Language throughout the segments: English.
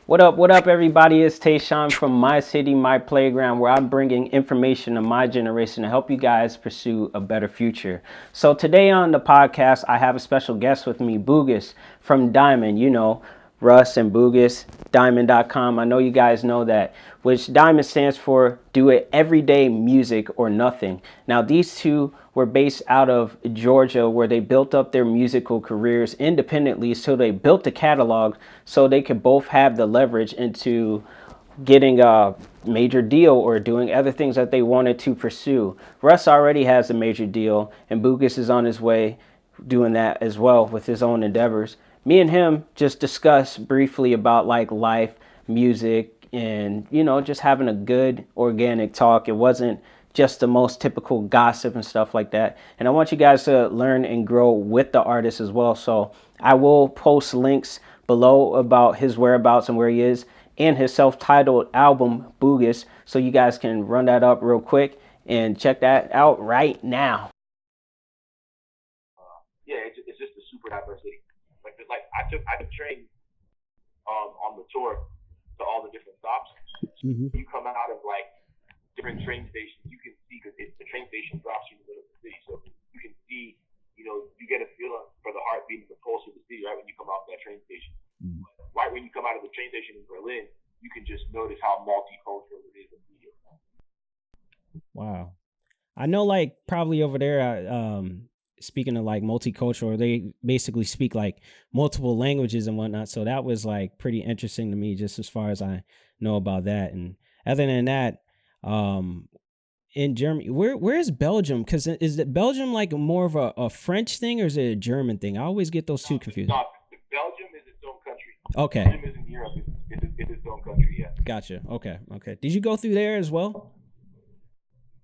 What up, everybody? It's Tayshawn from My City, My Playground, where I'm bringing information to my generation to help you guys pursue a better future. So today on the podcast, I have a special guest with me, Bugus from Diamond. You know, Russ and Bugus, Diamond.com. I know you guys know that, which Diamond stands for Do It Everyday Music or Nothing. Now, these two were based out of Georgia, where they built up their musical careers independently. So they built a catalog so they could both have the leverage into getting a major deal or doing other things that they wanted to pursue. Russ already has a major deal, and Bugus is on his way doing that as well with his own endeavors. Me and him just discussed briefly about like life, music, and just having a good organic talk. It wasn't just the most typical gossip and stuff like that. And I want you guys to learn and grow with the artist as well. So I will post links below about his whereabouts and where he is and his self-titled album Bugus, so you guys can run that up real quick and check that out right now. It's just a super diversity. Like I took train on the tour to all the different stops. Mm-hmm. You come out of like different train stations, you can see because the train station drops you in the middle of the city, so you can see, you get a feeling for the heartbeat and the pulse of the city right when you come out of that train station. Mm-hmm. Right when you come out of the train station in Berlin, you can just notice how multicultural it is immediately. Wow. I know, like, probably over there, speaking of like multicultural, they basically speak like multiple languages and whatnot. So that was like pretty interesting to me, just as far as I know about that. And other than that, in Germany, where is Belgium? Because is it Belgium like more of a French thing, or is it a German thing? I always get those two confused. No, Belgium is its own country. Okay. Belgium is in Europe. It's its own country, yeah. Gotcha. Okay. Did you go through there as well?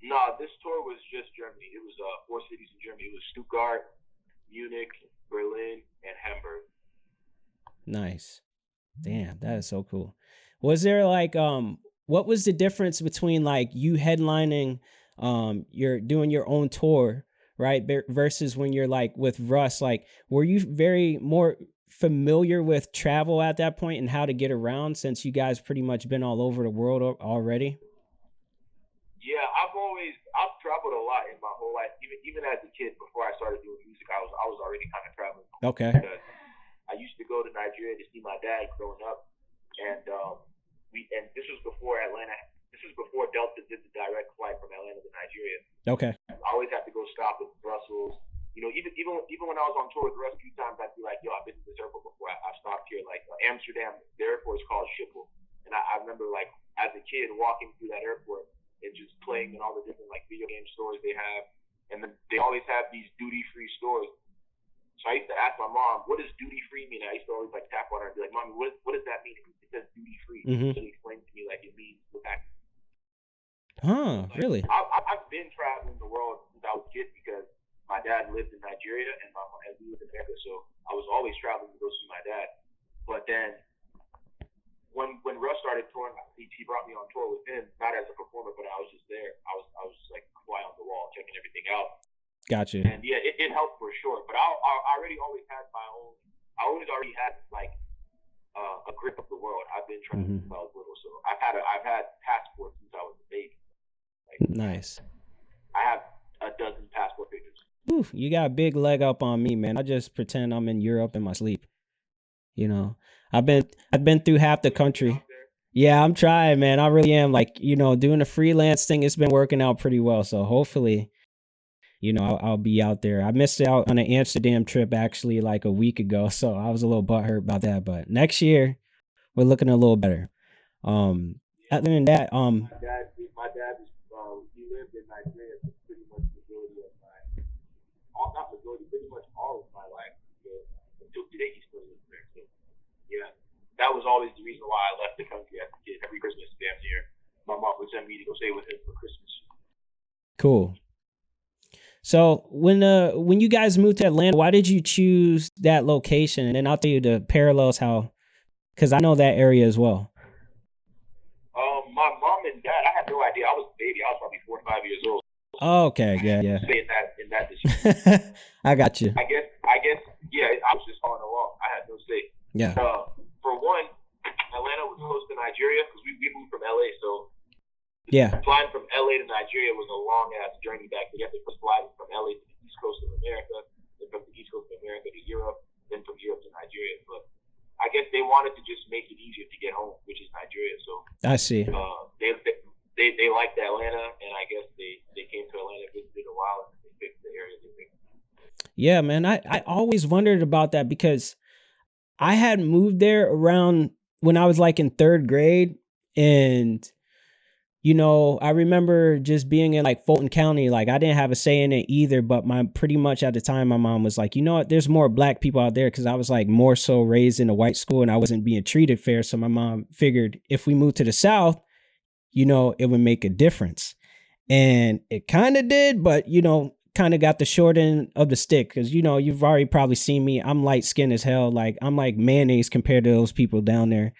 No, this tour was just Germany. It was 4 cities in Germany. It was Stuttgart, Munich, Berlin, and Hamburg. Nice. Damn, that is so cool. Was there like what was the difference between like you headlining you're doing your own tour, right, versus when you're like with Russ? Like, were you very more familiar with travel at that point and how to get around, since you guys pretty much been all over the world already? Yeah, I've traveled a lot in my whole life. Even as a kid, before I started doing music, I was already kind of traveling. Okay. Because I used to go to Nigeria to see my dad growing up, and this was before Atlanta. This was before Delta did the direct flight from Atlanta to Nigeria. Okay. I always had to go stop in Brussels. Even when I was on tour with Russ a few times, I'd be like, yo, I've been to this airport before. I've stopped here. Like Amsterdam, the airport is called Schiphol, and I remember like as a kid walking through that airport and just playing in all the different like video game stores they have, and then they always have these duty-free stores. So I used to ask my mom, what does duty-free mean? I used to always like tap on her and be like, Mommy, what does that mean? It says duty-free. Mm-hmm. She explained to me like it means the tax. Huh, like, really? I've been traveling the world since I was a kid because my dad lived in Nigeria and we lived in America, so I was always traveling to go see my dad. But then when Russ started touring, he brought me on tour with him, not as a performer, but I was just there. I was just like a fly on the wall, checking everything out. Gotcha. And yeah, it helped for sure. But I already always had my own. I already had like a grip of the world. I've been traveling since I was little, so I've had passports since I was a baby. Like, nice. I have a dozen passport pictures. Oof, you got a big leg up on me, man. I just pretend I'm in Europe in my sleep. I've been through half the country. Yeah, I'm trying, man. I really am. Like, doing the freelance thing, it's been working out pretty well. So hopefully, I'll be out there. I missed out on an Amsterdam trip actually like a week ago, so I was a little butthurt about that. But next year, we're looking a little better. Other than that, my dad he lived in Nigeria for pretty much pretty much all of my life. Until today, he still lives there. So, yeah, that was always the reason why I left the country as a kid. Every Christmas, damn near, my mom would send me to go stay with him for Christmas. Cool. So when you guys moved to Atlanta, why did you choose that location? And then I'll tell you the parallels because I know that area as well. My mom and dad, I had no idea. I was a baby. I was probably 4 or 5 years old. Oh, okay, yeah. Stay in that decision. I got you. I guess, yeah. I was just following along. I had no say. Yeah. For one, Atlanta was Nigeria, because we moved from LA, so Yeah. flying from LA to Nigeria was a long ass journey back. You have to fly from LA to the East Coast of America, then from the East Coast of America to Europe, then from Europe to Nigeria. But I guess they wanted to just make it easier to get home, which is Nigeria. So I see. They liked Atlanta, and I guess they came to Atlanta, visited a while, and they picked the area they picked. Yeah, man. I always wondered about that because I had moved there around when I was like in third grade. And, you know, I remember just being in like Fulton County. Like I didn't have a say in it either. But pretty much at the time, my mom was like, you know what, there's more black people out there, because I was like more so raised in a white school and I wasn't being treated fair. So my mom figured if we moved to the South, you know, it would make a difference. And it kind of did, but, you know, kind of got the short end of the stick, because, you know, you've already probably seen me. I'm light skinned as hell. Like I'm like mayonnaise compared to those people down there.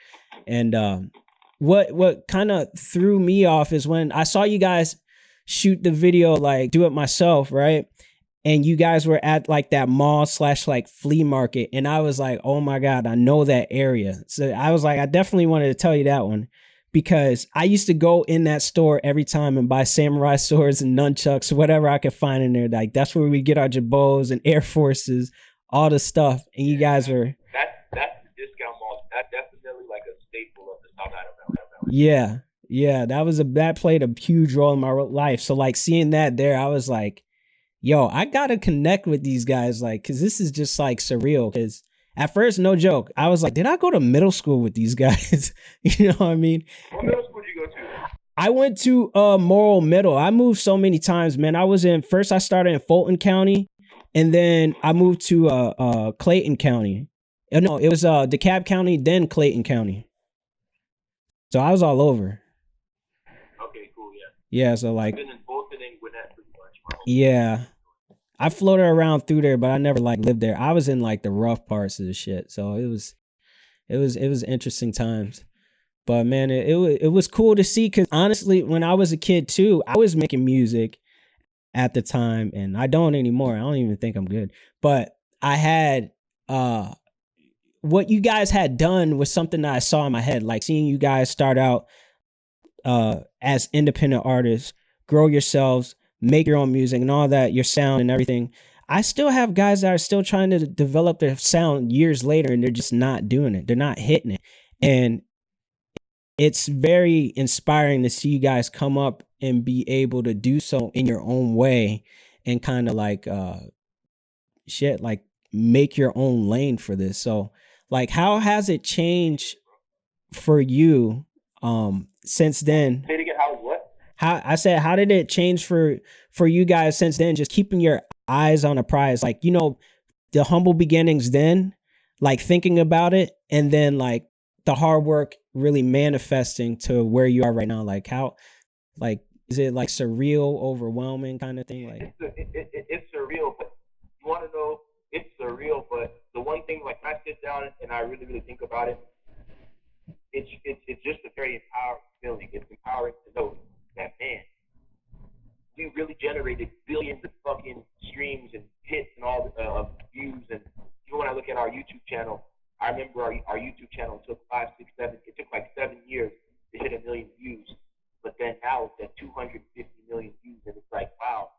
And what kind of threw me off is when I saw you guys shoot the video, like Do It Myself, right? And you guys were at like that mall / like flea market. And I was like, oh my God, I know that area. So I was like, I definitely wanted to tell you that one, because I used to go in that store every time and buy samurai swords and nunchucks, whatever I could find in there. Like that's where we get our jabos and Air Forces, all the stuff. And you guys were that's the discount mall. That's definitely like a staple of the South Side of Atlanta. Yeah, that played a huge role in my life. So like seeing that there, I was like, yo, I gotta connect with these guys, like, cause this is just like surreal. Cause at first, no joke, I was like, did I go to middle school with these guys? You know what I mean? What middle school did you go to? I went to Morrill Middle. I moved so many times, man. I started in Fulton County, and then I moved to Clayton County. No, it was DeKalb County, then Clayton County. So I was all over. Okay, cool, yeah. Yeah, so like, I've been in both and in Gwinnett pretty much. Yeah. I floated around through there, but I never like lived there. I was in like the rough parts of the shit. So it was interesting times. But man, it was cool to see, because honestly, when I was a kid too, I was making music at the time, and I don't anymore. I don't even think I'm good. But I had what you guys had done was something that I saw in my head, like seeing you guys start out as independent artists, grow yourselves, make your own music and all that, your sound and everything. I still have guys that are still trying to develop their sound years later, and they're just not doing it. They're not hitting it. And it's very inspiring to see you guys come up and be able to do so in your own way, and kind of like like make your own lane for this. So like, how has it changed for you since then? Say it again, how what? How did it change for you guys since then, just keeping your eyes on a prize, like, you know, the humble beginnings then, like thinking about it, and then like the hard work really manifesting to where you are right now? Like how, like, is it like surreal, overwhelming kind of thing? Like it's surreal, but you want to know, it's surreal, but the one thing, like, when I sit down and I really think about it, it's just a very empowering feeling. It's empowering to know that, man, we really generated billions of fucking streams and hits and all of views. And even when I look at our YouTube channel, I remember our YouTube channel took 5, 6, 7. It took like 7 years to hit 1 million views, but then now it's at 250 million views, and it's like, wow,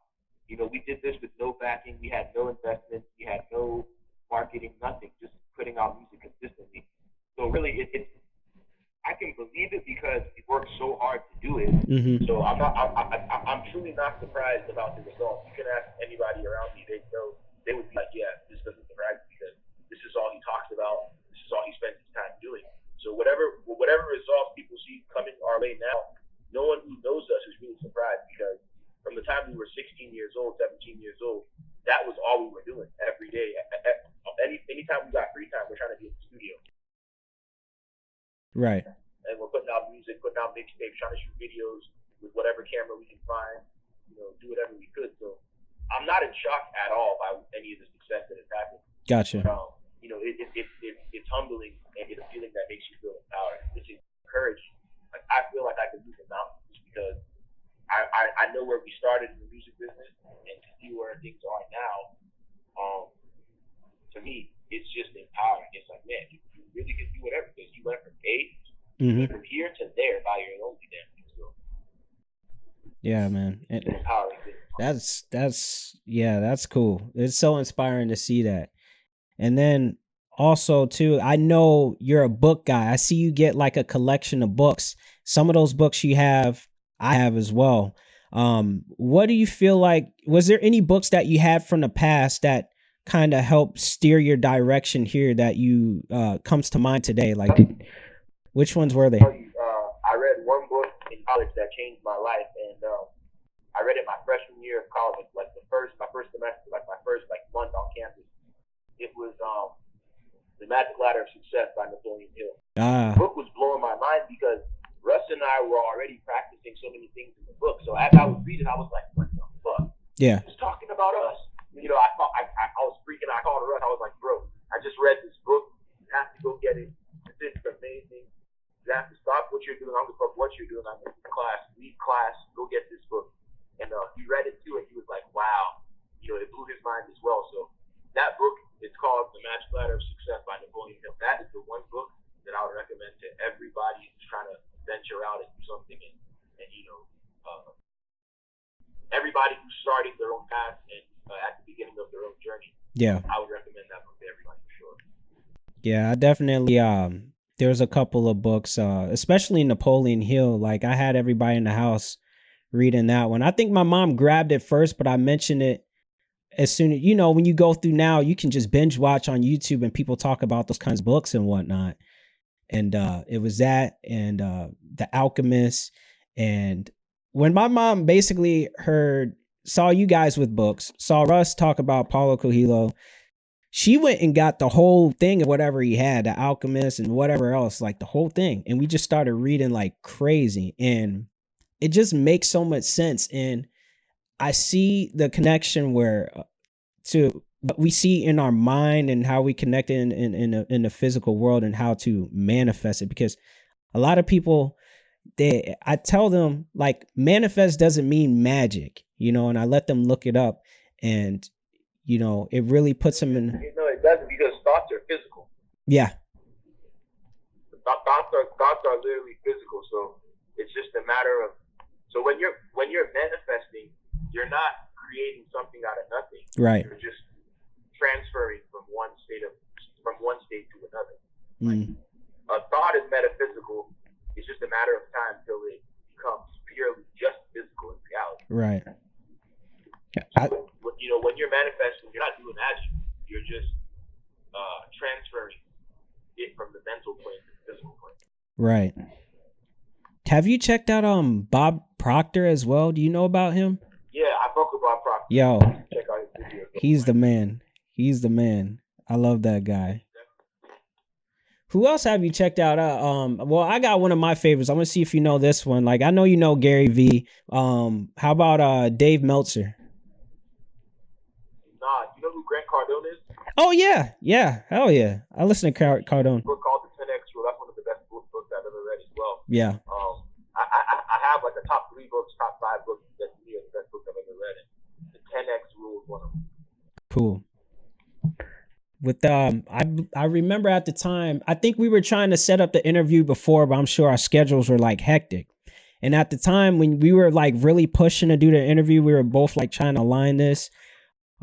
you know, we did this with no backing, we had no investment, we had no marketing, nothing, just putting out music consistently. So really, it's I can believe it because we worked so hard to do it. Mm-hmm. So I'm truly not surprised about the results. You can ask anybody around me; they know, they would be like, yeah, this doesn't surprise me because this is all he talks about. This is all he spends his time doing. So whatever results people see coming our way now, no one who knows us is really surprised, because from the time we were 16 years old, 17 years old, that was all we were doing every day. Anytime we got free time, we're trying to be in the studio. Right. And we're putting out music, putting out mixtapes, trying to shoot videos with whatever camera we can find, you know, do whatever we could. So I'm not in shock at all by any of the success that has happened. Gotcha. But, you know, it's humbling, and it's a feeling that makes you feel empowered. It's encouraging. Like, I feel like I can move the mountains just because I know where we started in the music business, and to see where things are now, to me, it's just empowering. It's like, man, you really can do whatever, because you went from A Mm-hmm. From here to there by your own damn thing. So Yeah, man. it's an empowering thing. That's cool. It's so inspiring to see that. And then also too, I know you're a book guy. I see you get like a collection of books. Some of those books you have, I have as well. What do you feel like? Was there any books that you had from the past that kind of helped steer your direction here that you comes to mind today? Like, which ones were they? I read one book in college that changed my life, and I read it my freshman year of college, like my first semester, like my first month on campus. It was The Magic Ladder of Success by Napoleon Hill. The book was blowing my mind because Russ and I were already practicing so many things in the book. So as I was reading, I was like, what the fuck? Yeah. It's talking about us. You know, I was freaking out. I called Russ. I was like, bro, I just read this book. You have to go get it. This is amazing. You have to stop what you're doing. I don't give a fuck what you're doing. I'm in class. Leave class. Go get this book. And he read it too, and he was like, wow. You know, it blew his mind as well. So that book, it's called The Magic Ladder of Success by Napoleon Hill. That is the one book that I would recommend to everybody who's trying to venture out and do something, and you know, everybody who's starting their own path and at the beginning of their own journey. Yeah, I would recommend that book to everybody for sure. Yeah, I definitely. There's a couple of books, especially Napoleon Hill. Like I had everybody in the house reading that one. I think my mom grabbed it first, but I mentioned it as soon as, when you go through now, you can just binge watch on YouTube and people talk about those kinds of books and whatnot. And it was that and The Alchemist. And when my mom basically saw you guys with books, saw Russ talk about Paulo Coelho, she went and got the whole thing of whatever he had, The Alchemist and whatever else, like the whole thing. And we just started reading like crazy. And it just makes so much sense. And I see the connection to what we see in our mind and how we connect in the physical world and how to manifest it. Because a lot of people, I tell them like manifest doesn't mean magic, and I let them look it up, and it really puts them in. It doesn't, because thoughts are physical. Yeah. Thoughts are literally physical. So it's just a matter of. So when you're manifesting, you're not creating something out of nothing. Right. You're just transferring from one state to another. Mm. A thought is metaphysical. It's just a matter of time till it becomes purely just physical in reality. Right. So, when you're manifesting, you're not doing magic. You're just transferring it from the mental plane to the physical plane. Right. Have you checked out Bob Proctor as well? Do you know about him? Yeah, I fuck with Bob Proctor. Yo, check out his videos. He's the man. He's the man. I love that guy. Who else have you checked out? Well, I got one of my favorites. I'm gonna see if you know this one. Like, I know you know Gary V. How about Dave Meltzer? Nah, you know who Grant Cardone is? Oh yeah, hell yeah. I listen to Cardone. A book called The 10X Rule. That's one of the best books I've ever read as well. Yeah. I have like the top 3 books, top 5 books that to me are the best books I've ever read. And The 10X Rule is one of them. Cool. With I remember at the time, I think we were trying to set up the interview before, but I'm sure our schedules were like hectic. And at the time when we were like really pushing to do the interview, we were both like trying to align this.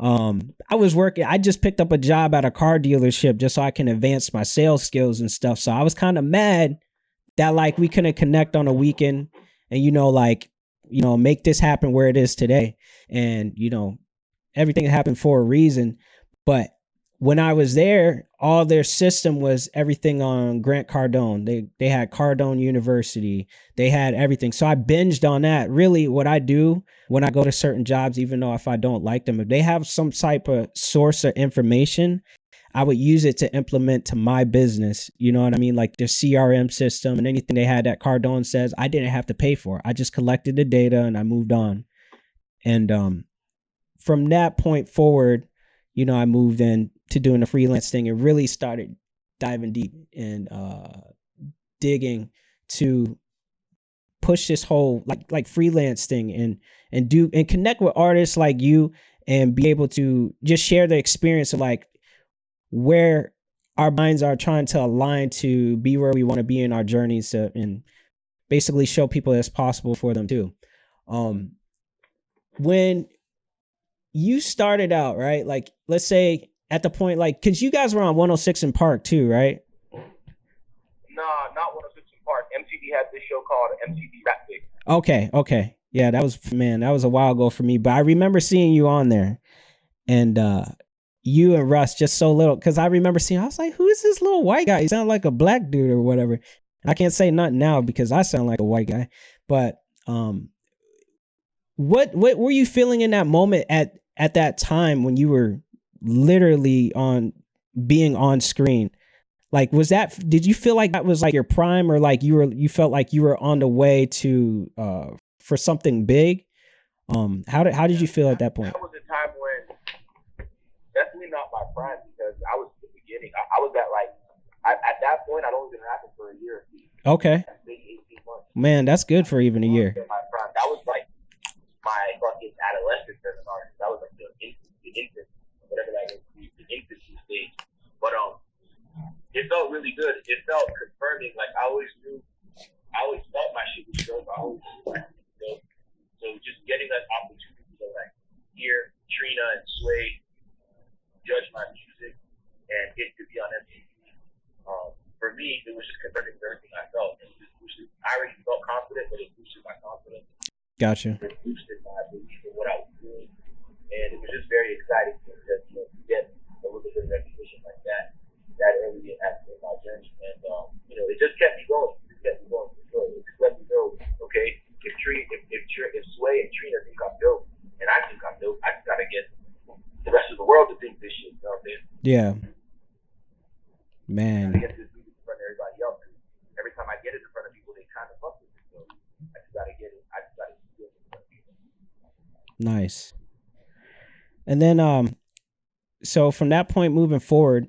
I just picked up a job at a car dealership just so I can advance my sales skills and stuff. So I was kind of mad that like we couldn't connect on a weekend and make this happen where it is today. And everything happened for a reason. But when I was there, all their system was everything on Grant Cardone. They had Cardone University. They had everything. So I binged on that. Really, what I do when I go to certain jobs, even though if I don't like them, if they have some type of source of information, I would use it to implement to my business. You know what I mean? Like their CRM system and anything they had that Cardone says, I didn't have to pay for. I just collected the data and I moved on. And from that point forward, I moved in to doing the freelance thing and really started diving deep and digging to push this whole like freelance thing and connect with artists like you and be able to just share the experience of like where our minds are trying to align to be where we want to be in our journeys and basically show people it's possible for them too. When you started out, right? Like, let's say at the point, like, cause you guys were on 106 in Park too, right? Nah, not 106 in Park. MTV had this show called MTV Rap Big. Okay. Yeah, that was a while ago for me, but I remember seeing you on there, and you and Russ just so little, because I remember seeing, I was like, who is this little white guy? He sounded like a black dude or whatever. And I can't say nothing now because I sound like a white guy, but what were you feeling in that moment at that time when you were literally being on screen? Like, did you feel like that was like your prime, or like you felt like you were on the way to for something big? How did you feel at that point? That was a time when, definitely not my prime, because I was at the beginning. I was at that point, I'd only been rapping for a year. Okay. Maybe 18 months. Man, that's good for even a year. My prime. That was like my fucking adolescence as an artist. That was like the infant, whatever that is, the infancy stage. But it felt really good. It felt confirming. Like, I always felt my shit was dope. I always knew my shit was dope. So just getting that opportunity to like hear Trina and Sway judge my music and it could be on MTV. For me, it was just confirming everything I felt. It just boosted. I already felt confident, but it boosted my confidence. Gotcha. It boosted my belief in what I was doing, and it was just very exciting to get a little bit of recognition like that early in my journey. And it just kept me going. It just let me know, okay, if Sway and Trina think I'm dope, and I think I'm dope, I just gotta get the rest of the world to think this shit. You know what I'm saying? Yeah. Man. I get this music in front of everybody else. Every time I get it in front of people, they kind of fuck with it. So I just gotta get it. I just gotta get it in front of people. Nice. And then so from that point moving forward,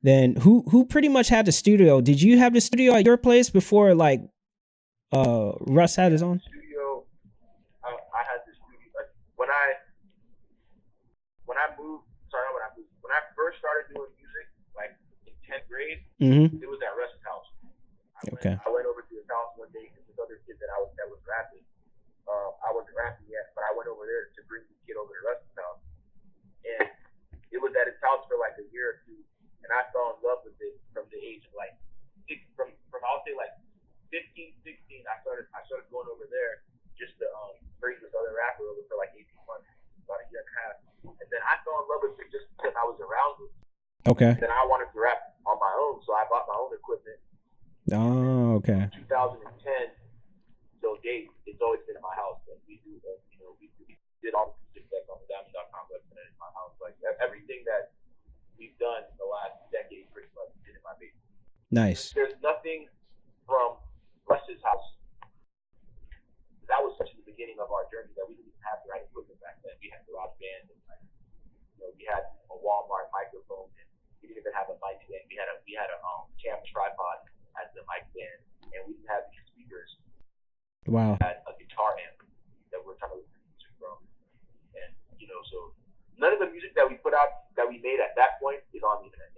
then who pretty much had the studio? Did you have the studio at your place before like Russ had his own? Studio. I had the studio when I moved. Sorry, not when I moved. When I first started doing music, like in 10th grade, Mm-hmm. it was at Russ's house. I went over to his house one day because this other kid that was rapping. I wasn't rapping yet, but I went over there to bring the kid over to Russ's house, and it was at his house for like a year or two. And I fell in love with it from the age of like from I'll say like 15, 16. I started going over there just to bring this other rapper over for like 18 months, about a year and a half. And then I fell in love with it just because I was around it. Okay. And then I wanted to rap on my own, so I bought my own equipment. Oh, okay. 2010 till date, it's always been in my house. And we do, we did all the music that's on the Diamond.com website in my house. Like everything that we've done in the last decade pretty much did in my basement. Nice. There's nothing from Russ's house. That was such the beginning of our journey that we didn't even have the right equipment back then. We had GarageBand and we had a Walmart microphone, and we didn't even have a mic stand. We had a cam tripod as the mic stand, and we didn't have these speakers. Wow. We had a guitar amp that we're trying to listen to music from, and so none of the music that we put out that we made at that point is on the internet.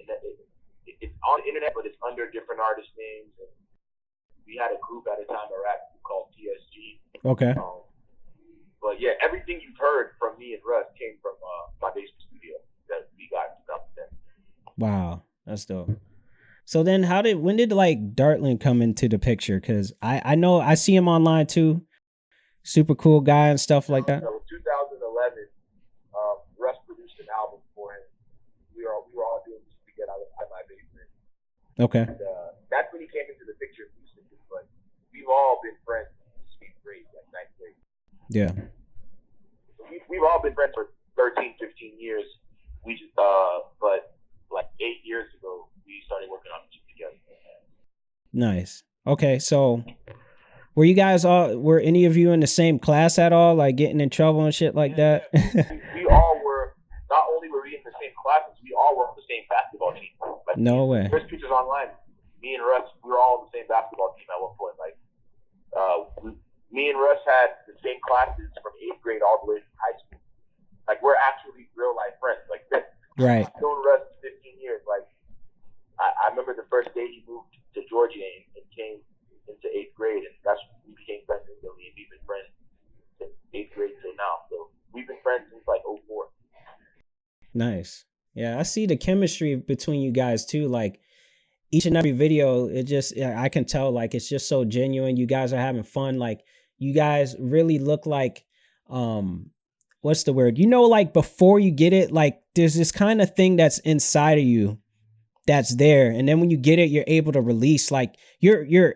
It's on the internet, but it's under different artist names. And we had a group at a time, a rap group called TSG. Okay. But yeah, everything you've heard from me and Russ came from my basement studio that we got in 2010. Wow, that's dope. So then when did like Dartland come into the picture? Because I know I see him online too. Super cool guy and stuff like that. So 2011, Russ produced an album for him. We were all doing this together at my basement. Okay. And that's when he came into the picture of music. But we've all been friends since 8th grade, like 9th grade. Yeah. So we've all been friends for 13, 15 years. We just, but like 8 years ago, we started working on music together. Nice. Okay, so were any of you in the same class at all, like getting in trouble and shit like that? We all were. Not only were we in the same classes, we all were on the same basketball team. Like, no way. There's pictures online. Me and Russ, we were all on the same basketball team at one point. Like, me and Russ had the same classes from 8th grade all the way to high school. Like, we're actually real life friends. Like, right. I've known Russ 15 years. Like, Nice. Yeah, I see the chemistry between you guys too. Like each and every video, it just I can tell like it's just so genuine. You guys are having fun. Like you guys really look like what's the word? You know, like before you get it, like there's this kind of thing that's inside of you that's there. And then when you get it, you're able to release like you're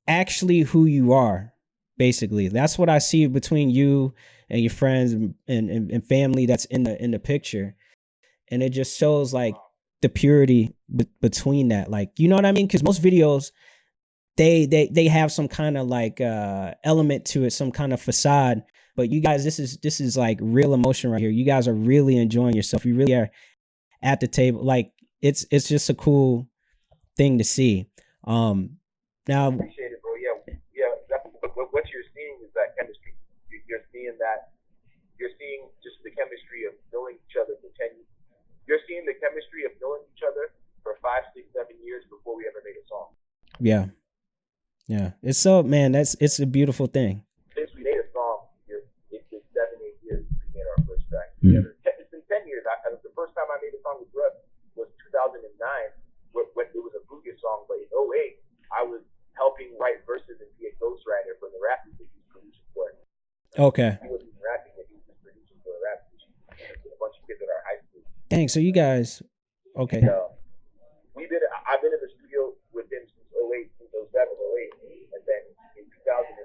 actually who you are, basically. That's what I see between you and your friends and family that's in the picture. And it just shows like the purity between that. Like, you know what I mean? Because most videos, they have some kind of like element to it, some kind of facade. But you guys, this is like real emotion right here. You guys are really enjoying yourself. You really are at the table. Like it's just a cool thing to see. Now Appreciate it, bro. Yeah, yeah. What you're seeing is that chemistry. You're seeing that. You're seeing just the chemistry of knowing each other for 10 years. You're seeing the chemistry of knowing each other for 5, 6, 7 years before we ever made a song. yeah. Yeah. It's so, man, it's a beautiful thing. Since we made a song, it's been 7, 8 years since we made our first track together. It's been 10 years. The first time I made a song with Russ was 2009 when it was a Bugus song, but in 08, I was helping write verses and be a ghostwriter for the rap music he was producing for. Okay. He wasn't even rapping it, he was just producing for a rap music. A bunch of kids at our high school. Dang, so you guys, okay. And, I've been in the studio with him since 08, since 07, 08. And then in 2009,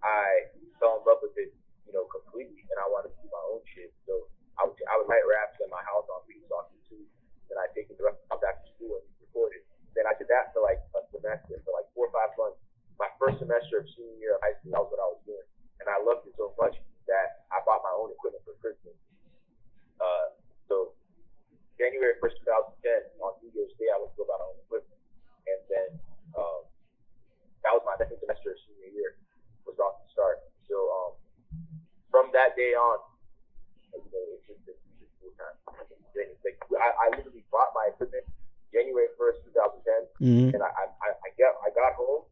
I fell in love with it, completely. And I wanted to do my own shit. So I would write raps in my house on Beats on YouTube. Then I'd take it the rest of back to school and record it. Then I did that for like a semester, for like 4 or 5 months. My first semester of senior year of high school, that was what I was doing. And I loved it so much that I bought my own equipment for Christmas. So January 1st, 2010, on New Year's Day, I went to go buy my own equipment. And then that was my second semester of senior year, was off the start. So from that day on, it's just been full time. I literally bought my equipment January 1st, 2010, and I got home.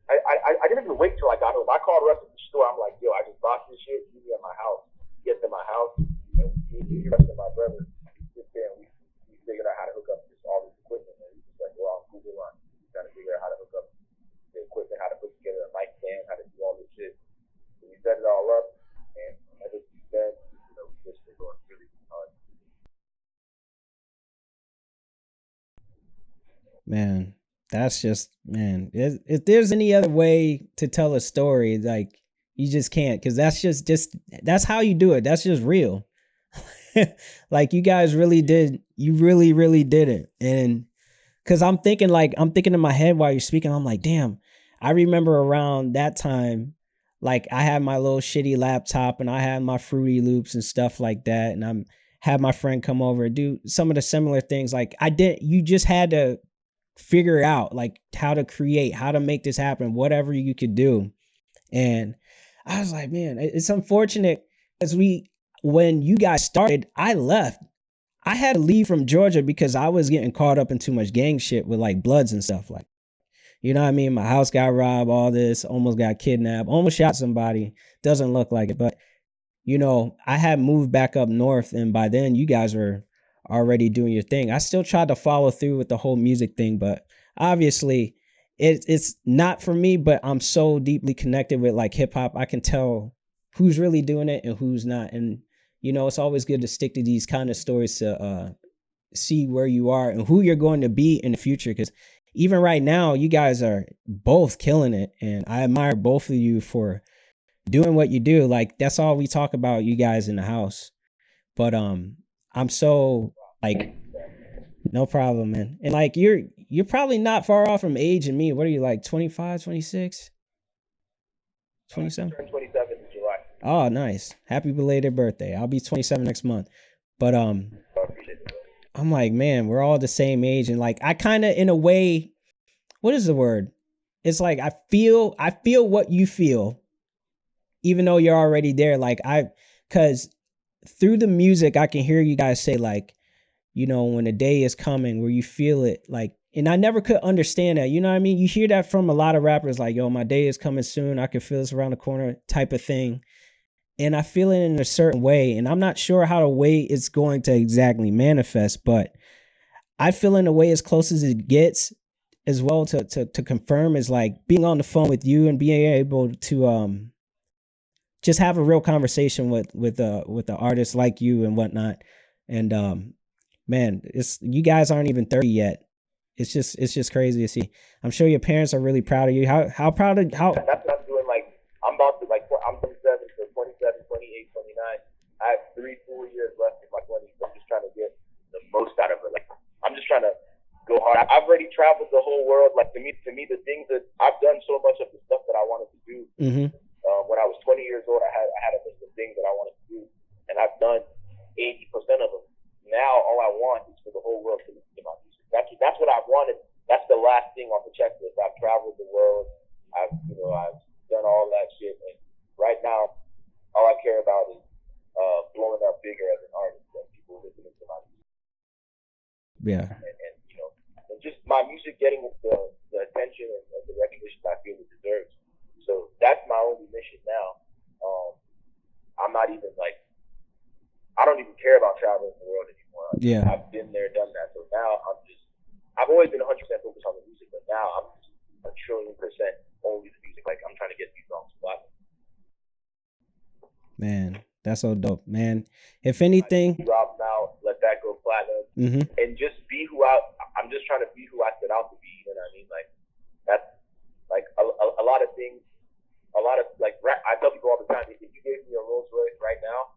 I didn't even wait till I got home. I called Russ at the store. I'm like, yo, I just bought this shit. Meet me at my house. He gets to my house, and me, the rest of my brothers, we sit there and we figured out how to hook up all this equipment. And we just like go out on Google and trying to figure out how to hook up the equipment, how to put together a mic stand, how to do all this shit. So we set it all up, and ever since then, we just been going really hard. Man, that's just, man, if there's any other way to tell a story, like you just can't, because that's just that's how you do it. That's just real. Like you guys really did, you really did it. And because I'm thinking in my head while you're speaking, I'm like, damn, I remember around that time, like I had my little shitty laptop and I had my Fruity Loops and stuff like that. And I'm had my friend come over and do some of the similar things. Like you just had to figure out like how to create, how to make this happen, whatever you could do. And I was like, man, it's unfortunate because when you guys started, I left. I had to leave from Georgia because I was getting caught up in too much gang shit with like Bloods and stuff. Like, you know what I mean? My house got robbed, all this, almost got kidnapped, almost shot somebody. Doesn't look like it. But, I had moved back up north. And by then you guys were already doing your thing. I still tried to follow through with the whole music thing, but obviously it's not for me, but I'm so deeply connected with like hip hop. I can tell who's really doing it and who's not. And, it's always good to stick to these kind of stories to see where you are and who you're going to be in the future. Because even right now, you guys are both killing it. And I admire both of you for doing what you do. Like, that's all we talk about, you guys in the house. But I'm so like, no problem, man. And like, you're probably not far off from age and me. What are you, like 25, 26? 27? 27 in July. Oh, nice. Happy belated birthday. I'll be 27 next month. But I'm like, man, we're all the same age. And like, I kind of, in a way, what is the word? It's like, I feel what you feel, even though you're already there. Like cause through the music, I can hear you guys say like, when the day is coming where you feel it, like, and I never could understand that. You know what I mean? You hear that from a lot of rappers, like, yo, my day is coming soon. I can feel this around the corner type of thing. and I feel it in a certain way, and I'm not sure how the way it's going to exactly manifest, but I feel in a way as close as it gets as well to confirm is like being on the phone with you and being able to just have a real conversation with the artists like you and whatnot. And man, it's you guys aren't even 30 yet. It's just crazy to see. I'm sure your parents are really proud of you. How proud of how That's what I'm doing. Like, I'm about to, like, I'm 27, so 27, 28, 29. I have 3 full years left in my 20s. I'm just trying to get the most out of it. Like, I'm just trying to go hard. I've already traveled the whole world. Like, to me, the things that I've done so much of the stuff that I wanted to do. hmm When I was 20 years old, I had a list of things that I wanted to do, and I've done 80% of them. Now, all I want is for the whole world to listen to my music. That's what I've wanted. That's the last thing on the checklist. I've traveled the world. I've done all that shit, and right now, all I care about is blowing up bigger as an artist and people listening to my music, yeah. and and just my music getting the attention and the recognition I feel it deserves. So that's my only mission now. I'm not even like, I don't even care about traveling the world anymore. Yeah. I've been there, done that. So now I've always been 100% focused on the music, but now I'm just a trillion percent only the music. Like, I'm trying to get these songs platinum. Man, that's so dope, man. If anything, Drop now, let that go platinum, hmm and just be I'm just trying to be who I set out to be. You know what I mean? Like, that's like a lot of things. A lot of, like, I tell people all the time, if you gave me a Rolls Royce right now,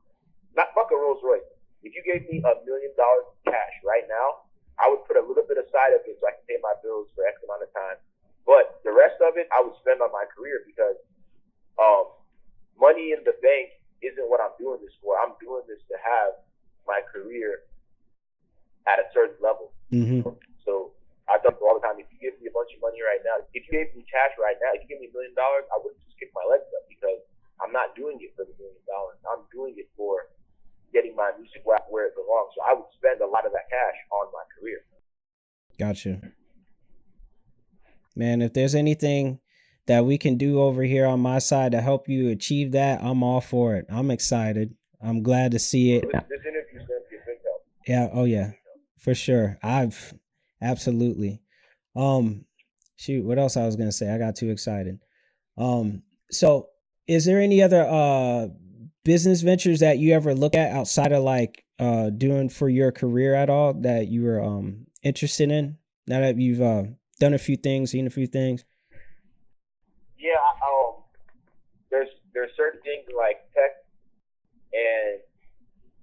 not fuck a Rolls Royce. If you gave me $1 million cash right now, I would put a little bit aside of it so I can pay my bills for X amount of time. But the rest of it, I would spend on my career, because money in the bank isn't what I'm doing this for. I'm doing this to have my career at a certain level. hmm So I tell people all the time, if you give me a bunch of money right now, if you gave me cash right now, if you give me $1 million, I wouldn't just kick my legs up, because I'm not doing it for the $1 million. I'm doing it for getting my music where it belongs. So I would spend a lot of that cash on my career. Gotcha. Man, if there's anything that we can do over here on my side to help you achieve that, I'm all for it. I'm excited. I'm glad to see it. This interview is going to be a big help. Yeah, oh yeah, for sure. I've absolutely. Shoot, what else I was gonna say? I got too excited. So is there any other business ventures that you ever look at outside of like doing for your career at all that you were interested in? Now that you've done a few things, seen a few things. Yeah, there's certain things like tech, and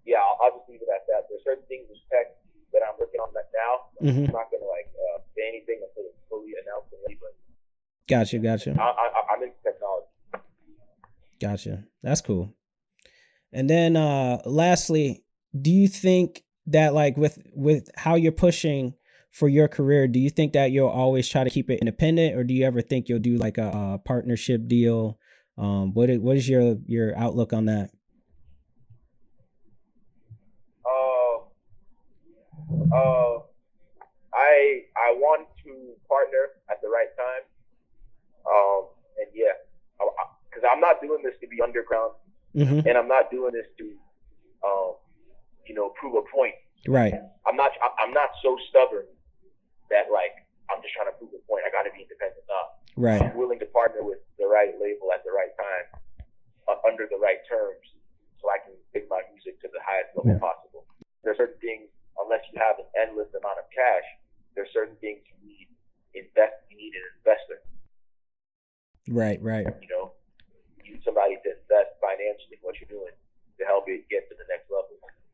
yeah, I'll just leave it at that. There's certain things with tech that I'm working on that now. hmm I'm not gonna like say anything until it's fully announced and ready, but Gotcha, I'm into technology. gotcha. That's cool. And then lastly, do you think that like with how you're pushing for your career, do you think that you'll always try to keep it independent, or do you ever think you'll do like a partnership deal? What is your outlook on that? Uh, uh, I want to partner at the right time. And yeah, because I'm not doing this to be underground, hmm and I'm not doing this to prove a point. Right, I'm not so stubborn that, like, I'm just trying to prove a point. I got to be independent. right, I'm willing to partner with the right label at the right time, under the right terms, so I can take my music to the highest level possible. There's certain things, unless you have an endless amount of cash, there's certain things you need You need an investor. right, right. You need somebody to invest financially in what you're doing to help it get to the next level.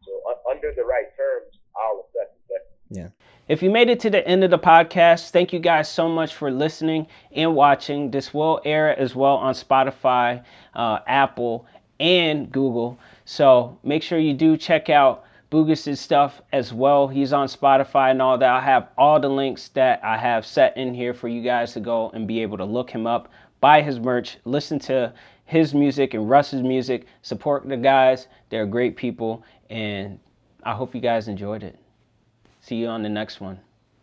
So under the right terms, I'll accept it. Yeah. If you made it to the end of the podcast, thank you guys so much for listening and watching. This will air as well on Spotify, Apple, and Google. So make sure you do check out Bugus' stuff as well. He's on Spotify and all that. I have all the links that I have set in here for you guys to go and be able to look him up, buy his merch, listen to his music and Russ's music, support the guys. They're great people, and I hope you guys enjoyed it. See you on the next one.